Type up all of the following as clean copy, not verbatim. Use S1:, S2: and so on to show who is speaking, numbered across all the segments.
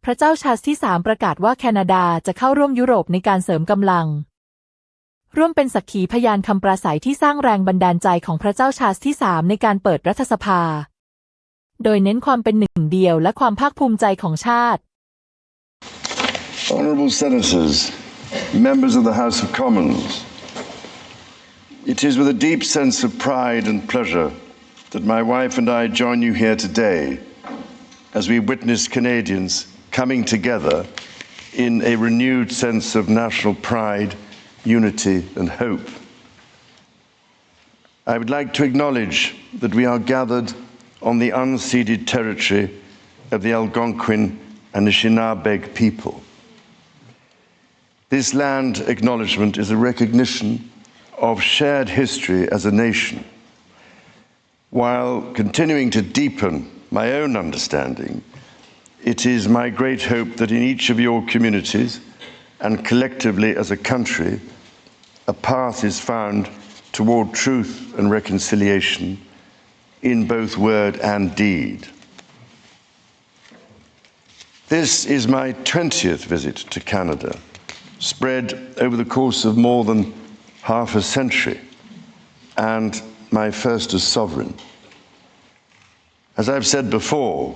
S1: พระเจ้าชาร์ลส์ที่ 3ประกาศว่าแคนาดาจะเข้าร่วมยุโรปในการเสริมกำลังร่วมเป็นสักขีพยานคำปราศัยที่สร้างแรงบันดาลใจของพระเจ้าชาร์ลส์ที่ 3ในการเปิดรัฐสภาโดยเน้นความเป็นหนึ่งเดียวและความภาคภูมิใจของชาติ
S2: Honourable Senators, members of the House of Commons, it is with a deep sense of pride and pleasure that my wife and I join you here today as we witness Canadians coming together in a renewed sense of national pride, unity and hope. I would like to acknowledge that we are gathered on the unceded territory of the Algonquin and Anishinaabe people. This land acknowledgement is a recognition of shared history as a nation, while continuing to deepen my own understanding. It is my great hope that in each of your communities and collectively as a country, a path is found toward truth and reconciliation in both word and deed. This is my 20th visit to Canada, spread over the course of more than half a century, and my first as sovereign. As I've said before,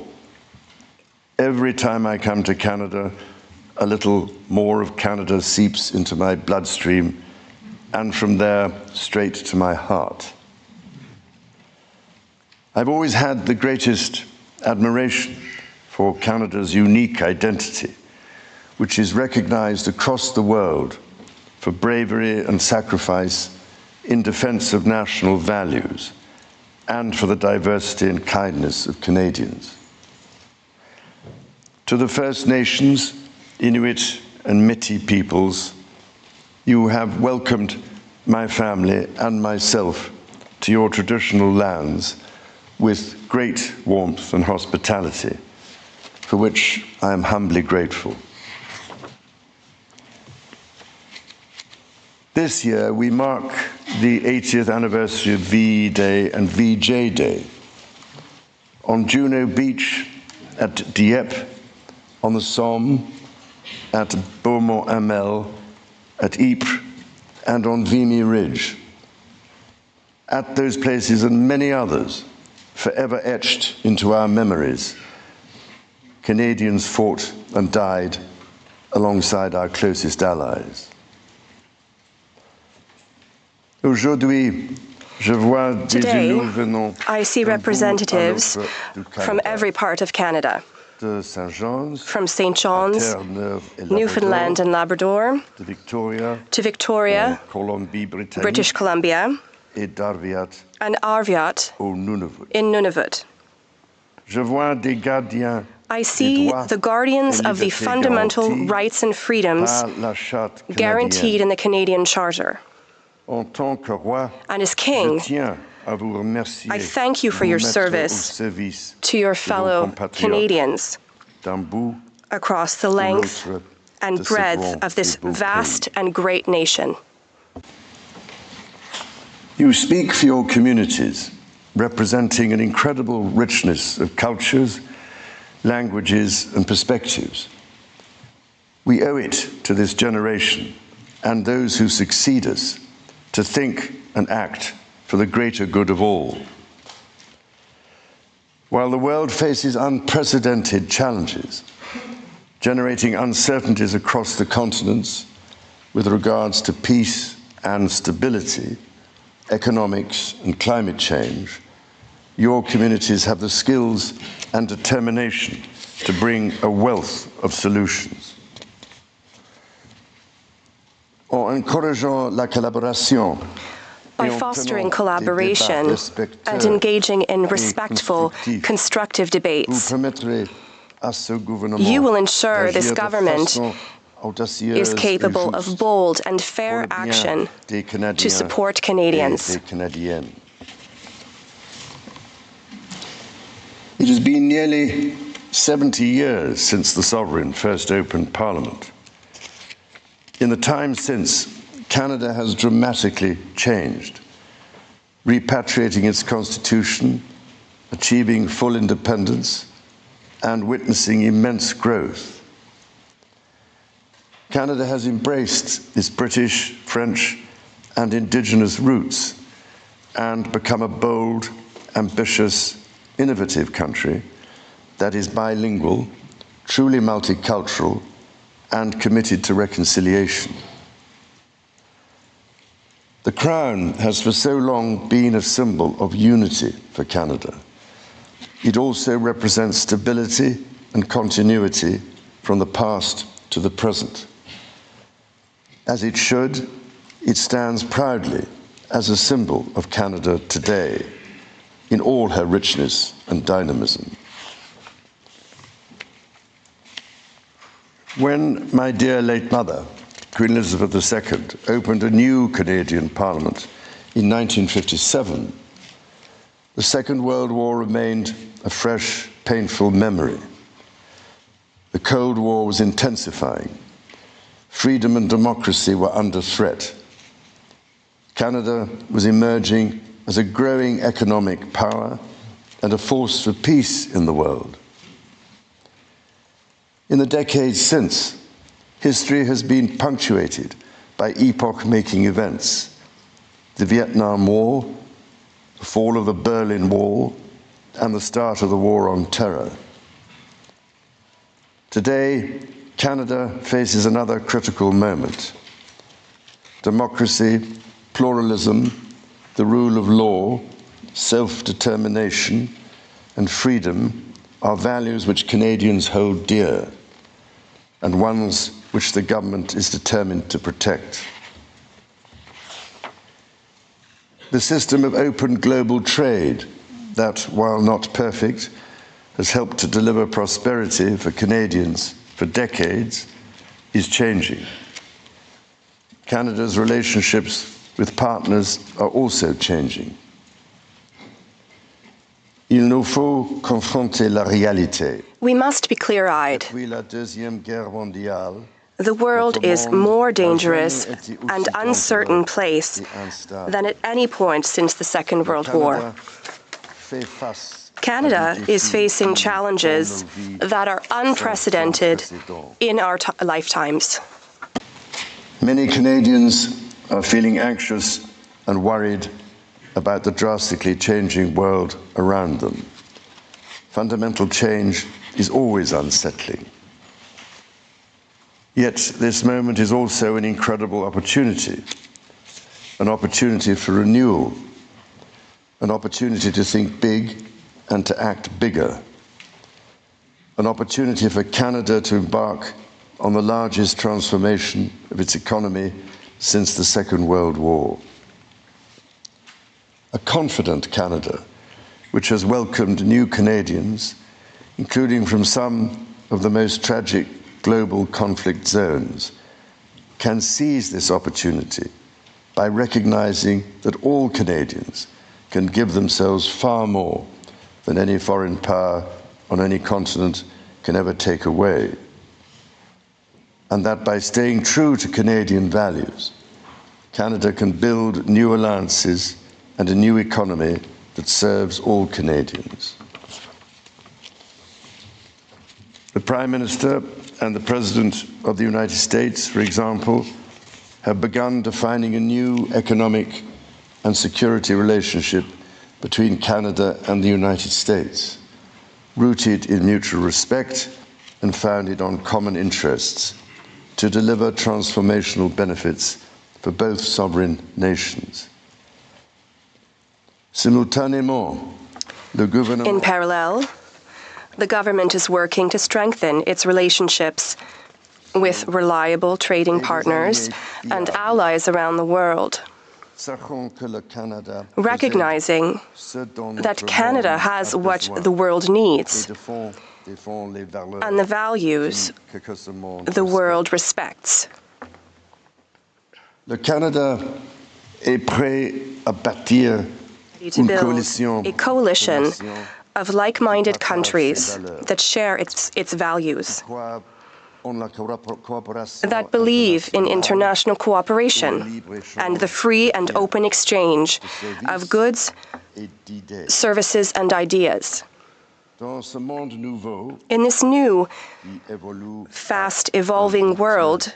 S2: every time I come to Canada, a little more of Canada seeps into my bloodstream, and from there straight to my heart. I've always had the greatest admiration for Canada's unique identity, which is recognized across the world for bravery and sacrifice in defense of national values and for the diversity and kindness of Canadians. To the First Nations, Inuit and Métis peoples, you have welcomed my family and myself to your traditional lands with great warmth and hospitality, for which I am humbly grateful. This year we mark the 80th anniversary of VE Day and VJ Day. On Juno Beach, at Dieppe, on the Somme, at Beaumont-Hamel, at Ypres, and on Vimy Ridge. At those places and many others, forever etched into our memories, Canadians fought and died alongside our closest allies. Aujourd'hui, je vois des élus venant
S3: I see representatives from every part of Canada, from St. John's, Newfoundland and Labrador, to Victoria, British Columbia, and Arviat in Nunavut. I see the guardians of the fundamental rights and freedoms guaranteed in the Canadian Charter. And as King, I thank you for your service to your fellow Canadians across the length and breadth of this vast and great nation.
S2: You speak for your communities, representing an incredible richness of cultures, languages, and perspectives. We owe it to this generation and those who succeed us to think and act for the greater good of all. While the world faces unprecedented challenges, generating uncertainties across the continents with regards to peace and stability, economics and climate change, your communities have the skills and determination to bring a wealth of solutions. En encourageant la collaboration,
S3: by fostering collaboration and engaging in respectful, constructive debates, you will ensure this government is capable of bold and fair action to support Canadians.
S2: It has been nearly 70 years since the Sovereign first opened Parliament. In the time since, Canada has dramatically changed, repatriating its constitution, achieving full independence, and witnessing immense growth. Canada has embraced its British, French, and Indigenous roots and become a bold, ambitious, innovative country that is bilingual, truly multicultural, and committed to reconciliation. The Crown has for so long been a symbol of unity for Canada. It also represents stability and continuity from the past to the present. As it should, it stands proudly as a symbol of Canada today in all her richness and dynamism. When my dear late mother, Queen Elizabeth II, opened a new Canadian Parliament in 1957, the Second World War remained a fresh, painful memory. The Cold War was intensifying. Freedom and democracy were under threat. Canada was emerging as a growing economic power and a force for peace in the world. In the decades since, history has been punctuated by epoch-making events: the Vietnam War, the fall of the Berlin Wall, and the start of the War on Terror. Today, Canada faces another critical moment. Democracy, pluralism, the rule of law, self-determination, and freedom are values which Canadians hold dear, and ones which the government is determined to protect. The system of open global trade that, while not perfect, has helped to deliver prosperity for Canadians for decades, is changing. Canada's relationships with partners are also changing. Il nous faut confronter la réalité.
S3: We must be clear-eyed.
S2: Depuis la Deuxième Guerre mondiale,
S3: the world is more dangerous and uncertain place than at any point since the Second World War. Canada is facing challenges that are unprecedented in our lifetimes.
S2: Many Canadians are feeling anxious and worried about the drastically changing world around them. Fundamental change is always unsettling. Yet this moment is also an incredible opportunity for renewal, an opportunity to think big and to act bigger, an opportunity for Canada to embark on the largest transformation of its economy since the Second World War. A confident Canada, which has welcomed new Canadians, including from some of the most tragic global conflict zones, can seize this opportunity by recognizing that all Canadians can give themselves far more than any foreign power on any continent can ever take away. And that by staying true to Canadian values, Canada can build new alliances and a new economy that serves all Canadians. The Prime Minister and the President of the United States, for example, have begun defining a new economic and security relationship between Canada and the United States, rooted in mutual respect and founded on common interests, to deliver transformational benefits for both sovereign nations. Simultanément, le gouvernement...
S3: In parallel, the government is working to strengthen its relationships with reliable trading partners and allies around the world, recognizing that Canada has what the world needs and the values the world respects.
S2: Le Canada est prêt à bâtir
S3: to build a coalition of like-minded countries that share its values, that believe in international cooperation and the free and open exchange of goods, services, and ideas. In this new, fast-evolving world,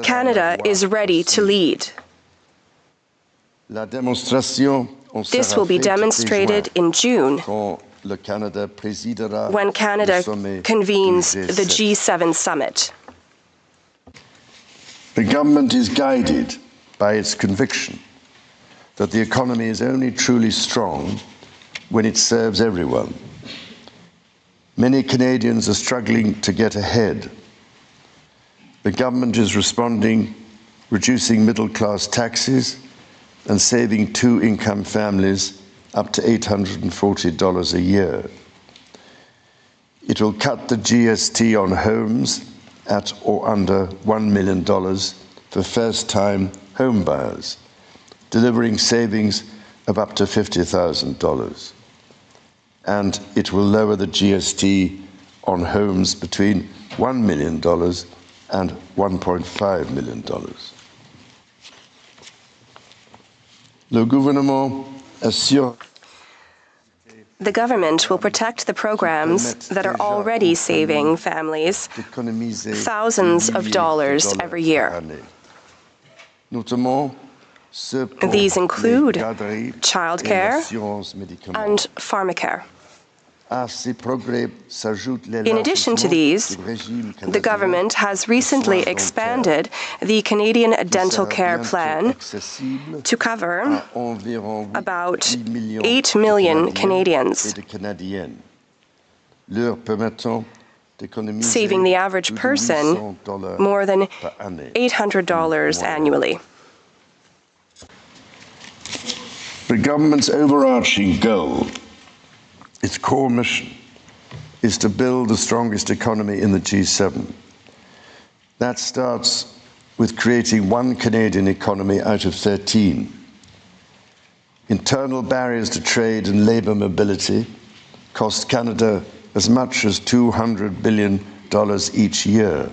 S3: Canada is ready to lead. This will be demonstrated in June when Canada convenes the G7 summit.
S2: The government is guided by its conviction that the economy is only truly strong when it serves everyone. Many Canadians are struggling to get ahead. The government is responding, reducing middle-class taxes and saving two-income families up to $840 a year. It will cut the GST on homes at or under $1 million for first-time home buyers, delivering savings of up to $50,000. And it will lower the GST on homes between $1 million and $1.5 million. Le gouvernement assure
S3: The government will protect the programs that are already saving families thousands of dollars every year. These include childcare and pharmacare. In addition to these, the government has recently expanded the Canadian Dental Care Plan to cover about 8 million Canadians, saving the average person more than $800 annually.
S2: The government's overarching goal, its core mission, is to build the strongest economy in the G7. That starts with creating one Canadian economy out of 13. Internal barriers to trade and labour mobility cost Canada as much as $200 billion each year.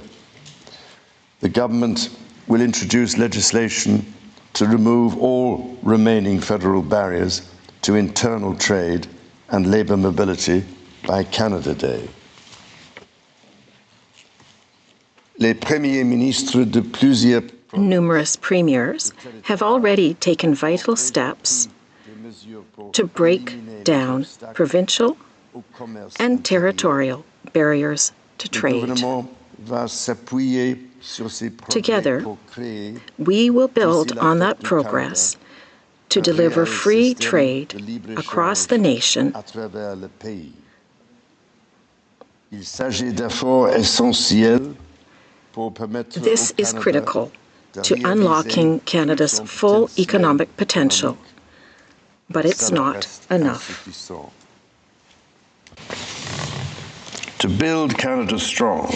S2: The government will introduce legislation to remove all remaining federal barriers to internal trade and labour mobility by Canada Day.
S4: Numerous premiers have already taken vital steps to break down provincial and territorial barriers to trade. Together, we will build on that progress to deliver free trade across the nation. This is critical to unlocking Canada's full economic potential, but it's not enough.
S2: To build Canada strong,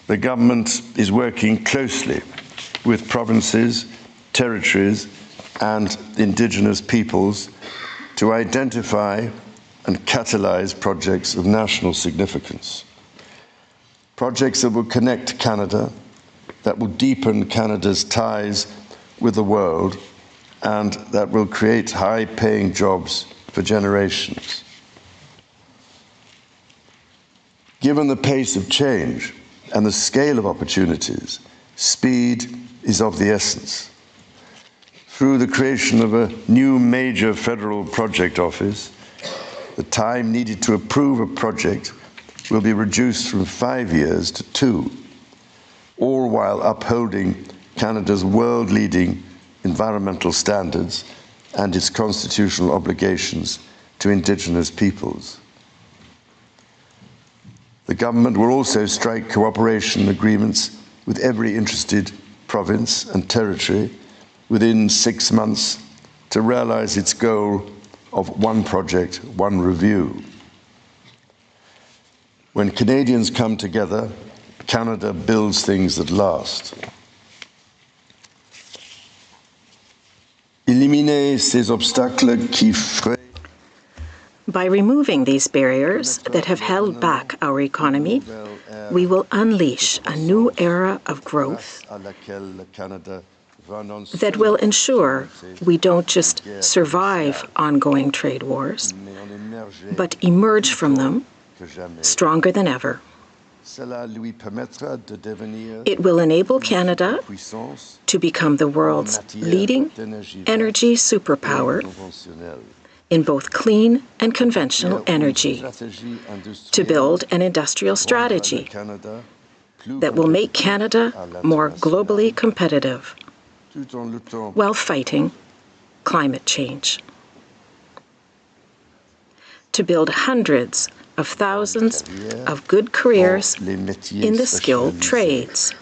S2: the government is working closely with provinces, territories, and Indigenous peoples to identify and catalyse projects of national significance. Projects that will connect Canada, that will deepen Canada's ties with the world, and that will create high-paying jobs for generations. Given the pace of change and the scale of opportunities, speed is of the essence. Through the creation of a new major federal project office, the time needed to approve a project will be reduced from 5 years to 2, all while upholding Canada's world-leading environmental standards and its constitutional obligations to Indigenous peoples. The government will also strike cooperation agreements with every interested province and territory within 6 months to realise its goal of one project, one review. When Canadians come together, Canada builds things that last. Éliminer ces obstacles qui freinent.
S4: By removing these barriers that have held back our economy, we will unleash a new era of growth that will ensure we don't just survive ongoing trade wars, but emerge from them stronger than ever. It will enable Canada to become the world's leading energy superpower in both clean and conventional energy, to build an industrial strategy that will make Canada more globally competitive while fighting climate change. To build hundreds of thousands of good careers in the skilled trades,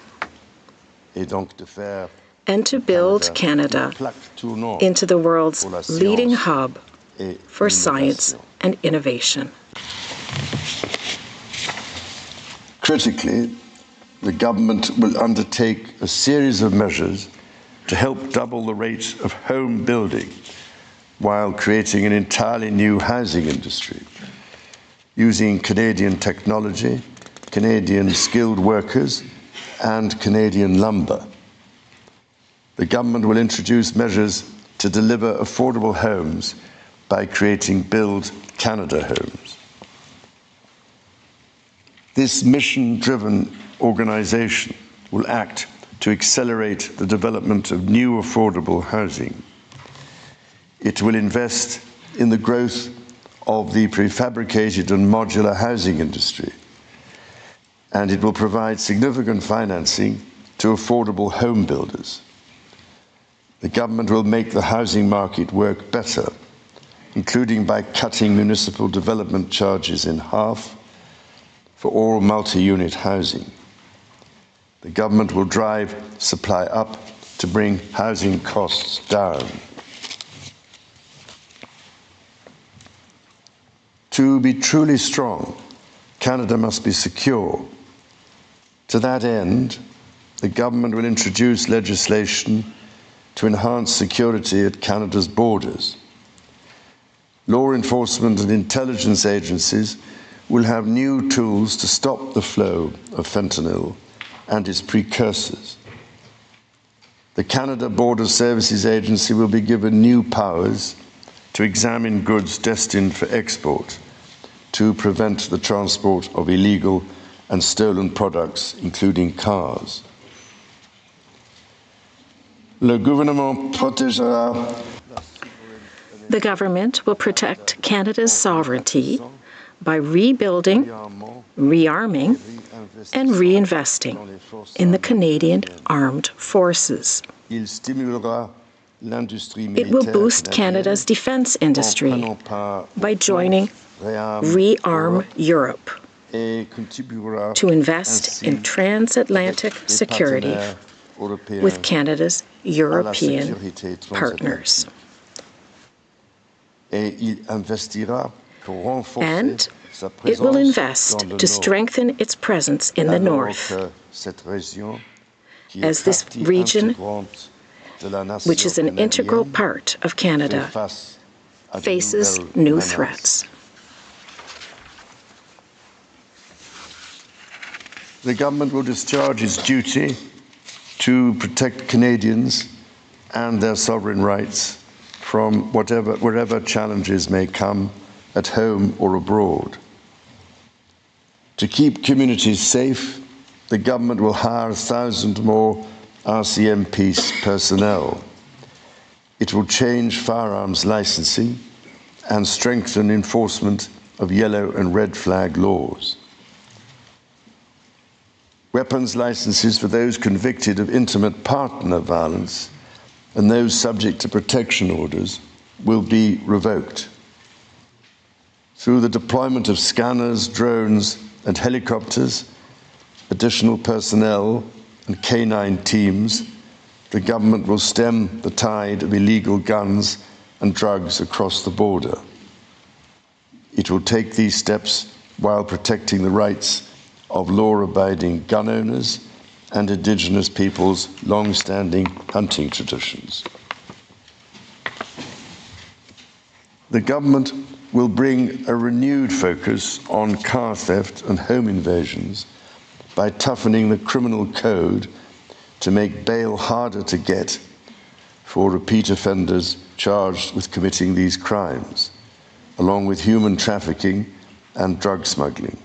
S4: and to build Canada into the world's leading hub for science and innovation.
S2: Critically, the government will undertake a series of measures to help double the rate of home building while creating an entirely new housing industry, using Canadian technology, Canadian skilled workers, and Canadian lumber. The government will introduce measures to deliver affordable homes by creating Build Canada homes. This mission-driven organization will act to accelerate the development of new affordable housing. It will invest in the growth of the prefabricated and modular housing industry, and it will provide significant financing to affordable home builders. The government will make the housing market work better, including by cutting municipal development charges in half for all multi-unit housing. The government will drive supply up to bring housing costs down. To be truly strong, Canada must be secure. To that end, the government will introduce legislation to enhance security at Canada's borders. Law enforcement and intelligence agencies will have new tools to stop the flow of fentanyl and its precursors. The Canada Border Services Agency will be given new powers to examine goods destined for export, to prevent the transport of illegal and stolen products, including cars. Le gouvernement protégera.
S4: The government will protect Canada's sovereignty by rebuilding, rearming, and reinvesting in the Canadian armed forces. It will boost Canada's defense industry by joining Rearm Europe to invest in transatlantic security with Canada's European partners. And it will invest to strengthen its presence in the north, as this region, which is an integral part of Canada, faces new threats.
S2: The government will discharge its duty to protect Canadians and their sovereign rights from wherever challenges may come at home or abroad. To keep communities safe, the government will hire 1,000 more RCMP personnel. It will change firearms licensing and strengthen enforcement of yellow and red flag laws. Weapons licenses for those convicted of intimate partner violence and those subject to protection orders will be revoked. Through the deployment of scanners, drones, and helicopters, additional personnel, and canine teams, the government will stem the tide of illegal guns and drugs across the border. It will take these steps while protecting the rights of law-abiding gun owners and Indigenous peoples' long-standing hunting traditions. The government will bring a renewed focus on car theft and home invasions by toughening the criminal code to make bail harder to get for repeat offenders charged with committing these crimes, along with human trafficking and drug smuggling.